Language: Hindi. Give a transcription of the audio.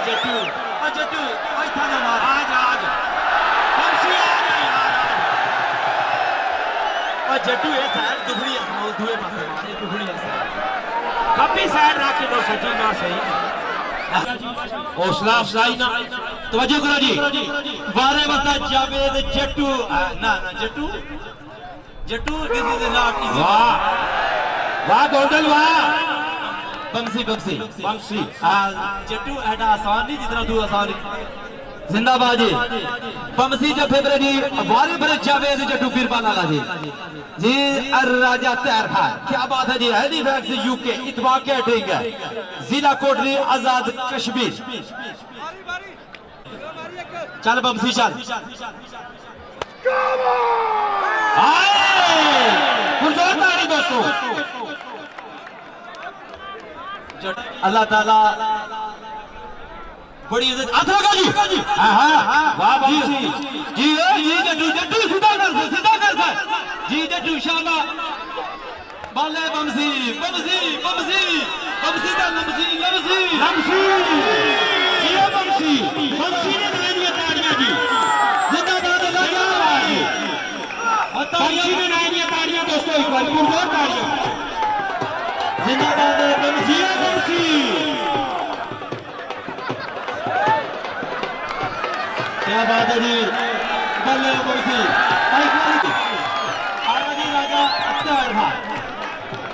जट्टू भाई था ना मार आज बंसी आ गया यार और जट्टू ये साइड दुबड़ी है दुए पासे मारे दुबड़ी है काफी साइड रख के दो सची ना सही हौसला अफजाई ना तवज्जो करो जी वारे बता जावेद जट्टू ना Jattu this is not easy वाह वाह गोल्डन वाह बमसी जट्टू ऐसा आसान नहीं जितना तू आसान जिंदाबाद जी बमसी जब फेबरे जी वारे भरे जावेद जट्टू पीरपाल वाला जी राजा तैयार है क्या बात है जी हैलीफैक्स यूके इत्तफाक कैटरिंग है जिला कोटली आजाद कश्मीर चल बमसी चल दोस्तों अल्लाह ताला बड़ी इज्जत आता जी वाह बमसी जी जट्टू सीधा कर जी जट्टू शाबाश बाले बमसी दा लमसी जी बमसी ने बनाई ताड़ियां जी जिंदाबाद अल्लाह जी बमसी ने बनाई ताड़ियां दोस्तों एक बार पुरजोर ताड़ियां जिंदाबाद बमसी क्या बात है जी बल्ले बमसी राजा तैयार